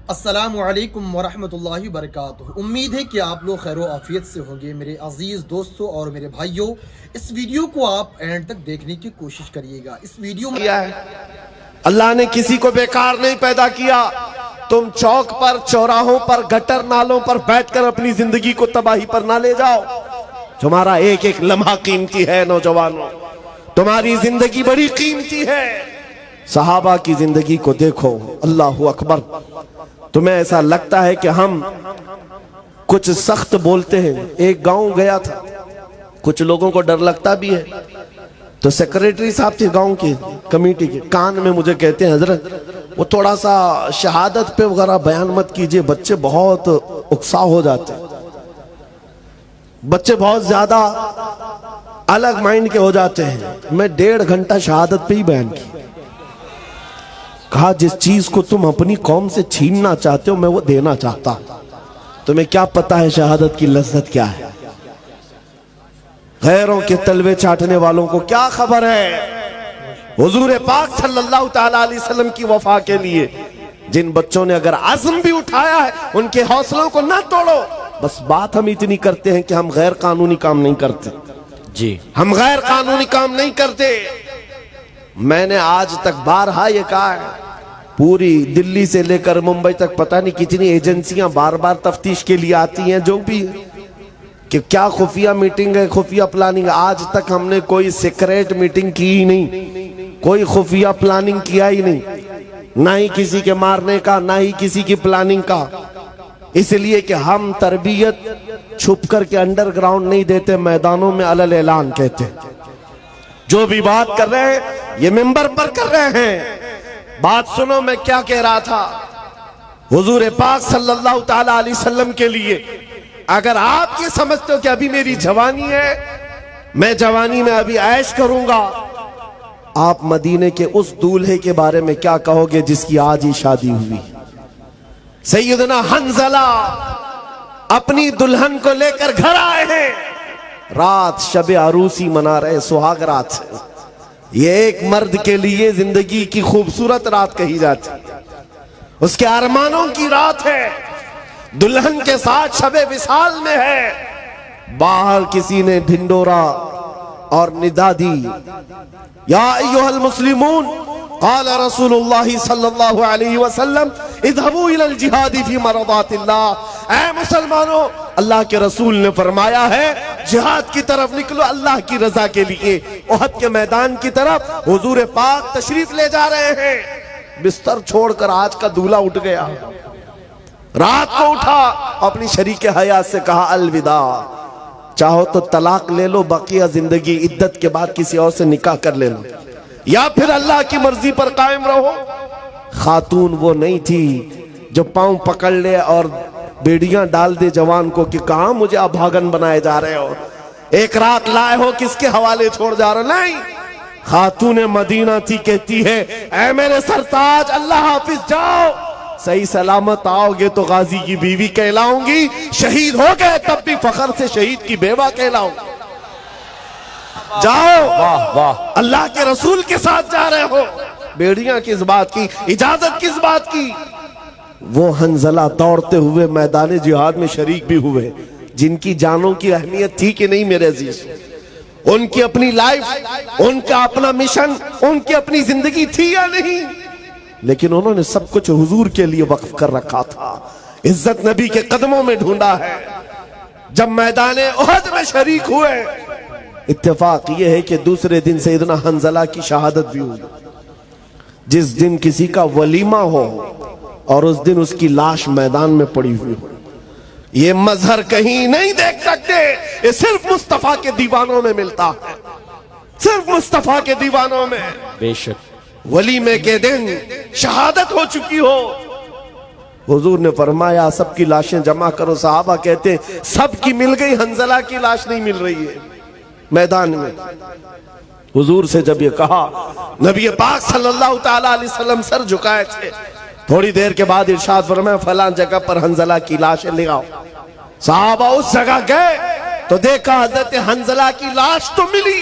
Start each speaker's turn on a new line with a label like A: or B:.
A: السلام علیکم ورحمۃ اللہ وبرکاتہ۔ امید ہے کہ آپ لوگ خیر و عافیت سے ہوں گے میرے عزیز دوستوں اور میرے بھائیوں۔ اس ویڈیو کو آپ اینڈ تک دیکھنے کی کوشش کریے گا۔ اس ویڈیو میں
B: اللہ نے کسی کو بیکار نہیں پیدا کیا۔ تم چوک پر، چوراہوں پر، گٹر نالوں پر بیٹھ کر اپنی زندگی کو تباہی پر نہ لے جاؤ۔ تمہارا ایک ایک لمحہ قیمتی ہے نوجوانوں، تمہاری زندگی بڑی قیمتی ہے۔ صحابہ کی زندگی کو دیکھو، اللہ اکبر۔ تمہیں ایسا لگتا ہے کہ ہم کچھ سخت بولتے ہیں۔ ایک گاؤں گیا تھا، کچھ لوگوں کو ڈر لگتا بھی ہے، تو سیکریٹری صاحب تھے گاؤں کی کمیٹی کے، کان میں مجھے کہتے ہیں حضرت وہ تھوڑا سا شہادت پہ وغیرہ بیان مت کیجئے، بچے بہت اکسا ہو جاتے ہیں، بچے بہت زیادہ الگ مائنڈ کے ہو جاتے ہیں۔ میں 1.5 گھنٹہ شہادت پہ ہی بیان کی۔ کہا جس چیز کو تم اپنی قوم سے چھیننا چاہتے ہو میں وہ دینا چاہتا ہوں۔ تمہیں کیا پتا ہے شہادت کی لذت کیا ہے؟ غیروں کے تلوے چاٹنے والوں کو کیا خبر ہے؟ حضور پاک صلی اللہ تعالیٰ علیہ وسلم کی وفا کے لیے جن بچوں نے اگر عزم بھی اٹھایا ہے ان کے حوصلوں کو نہ توڑو۔ بس بات ہم اتنی کرتے ہیں کہ ہم غیر قانونی کام نہیں کرتے، جی ہم غیر قانونی کام نہیں کرتے۔ میں نے آج تک بارہا یہ کہا ہے، پوری دلی سے لے کر ممبئی تک پتہ نہیں کتنی ایجنسیاں بار بار تفتیش کے لیے آتی ہیں، جو بھی کہ کیا خفیہ میٹنگ ہے، خفیہ پلاننگ۔ آج تک ہم نے کوئی سیکریٹ میٹنگ کی ہی نہیں، کوئی خفیہ پلاننگ کیا ہی نہیں، نہ ہی کسی کے مارنے کا، نہ ہی کسی کی پلاننگ کا۔ اس لیے کہ ہم تربیت چھپ کر کے انڈر گراؤنڈ نہیں دیتے، میدانوں میں علل اعلان کہتے ہیں۔ جو بھی بات کر رہے ہیں یہ منبر پر کر رہے ہیں۔ بات سنو میں کیا کہہ رہا تھا۔ حضور پاک صلی اللہ تعالیٰ علیہ وسلم کے لیے اگر آپ یہ سمجھتے ہو کہ ابھی میری جوانی ہے، میں جوانی میں ابھی عیش کروں گا، آپ مدینے کے اس دولہے کے بارے میں کیا کہو گے جس کی آج ہی شادی ہوئی؟ سیدنا حنظلہ اپنی دلہن کو لے کر گھر آئے ہیں، رات شب عروسی منا رہے، سہاگ رات سے۔ یہ ایک مرد کے لیے زندگی کی خوبصورت رات کہی جاتی، اس کے ارمانوں کی رات ہے، دلہن کے ساتھ شب وصال میں ہے۔ باہر کسی نے ڈھنڈورا اور ندا دی، یا ایھا المسلمون قال رسول اللہ صلی اللہ علیہ وسلم اذهبوا الى الجہاد فی مرضات اللہ۔ اے مسلمانوں، اللہ کے رسول نے فرمایا ہے جہاد کی طرف نکلو اللہ کی رضا کے لیے۔ احد کے میدان کی طرف حضور پاک تشریف لے جا رہے ہیں، بستر چھوڑ کر آج کا دولہا اٹھ گیا، رات کو اٹھا، اپنی شریک حیات سے کہا الوداع، چاہو تو طلاق لے لو، بقیہ زندگی عدت کے بعد کسی اور سے نکاح کر لے لو، یا پھر اللہ کی مرضی پر قائم رہو۔ خاتون وہ نہیں تھی جو پاؤں پکڑ لے اور بیڑیاں ڈال دے جوان کو کہ کہاں مجھے ابھاگن بنائے جا رہے ہو، ایک رات لائے ہو کس کے حوالے چھوڑ جا رہے ہو۔ نہیں، خاتون مدینہ تھی، کہتی ہے اے میرے سرتاج اللہ حافظ، جاؤ، صحیح سلامت آؤ گے تو غازی کی بیوی کہلاؤں گی، شہید ہو گئے تب بھی فخر سے شہید کی بیوہ کہلاؤں گی۔ جاؤ، واہ واہ، اللہ کے رسول کے ساتھ جا رہے ہو، بیڑیاں کس بات کی، اجازت کس بات کی۔ وہ حنظلہ دوڑتے ہوئے میدان جہاد میں شریک بھی ہوئے، جن کی جانوں کی اہمیت تھی کہ نہیں میرے عزیز، ان کی اپنی لائف، ان کا اپنا مشن، ان کی اپنی زندگی تھی یا نہیں، لیکن انہوں نے سب کچھ حضور کے لیے وقف کر رکھا تھا، عزت نبی کے قدموں میں ڈھونڈا ہے۔ جب میدان احد میں شریک ہوئے، اتفاق یہ ہے کہ دوسرے دن سیدنا حنظلہ کی شہادت بھی ہوئی۔ جس دن کسی کا ولیمہ ہو اور اس دن اس کی لاش میدان میں پڑی ہوئی ہو، یہ مظہر کہیں نہیں دیکھ سکتے، یہ صرف مصطفیٰ کے دیوانوں میں ملتا ہے، صرف مصطفیٰ کے دیوانوں میں۔
C: بے شک
B: ولیمے کے دن شہادت ہو چکی ہو، حضور نے فرمایا سب کی لاشیں جمع کرو۔ صحابہ کہتے ہیں سب کی مل گئی، حنظلہ کی لاش نہیں مل رہی ہے میدان میں۔ حضور سے جب یہ کہا، نبی پاک صلی اللہ تعالیٰ علیہ وسلم سر جھکائے تھے، تھوڑی دیر کے بعد ارشاد فرمایا فلاں جگہ پر حنظلہ کی لاشیں لے آؤ۔ صحابہ اس جگہ گئے تو دیکھا حضرت حنظلہ کی لاش تو ملی،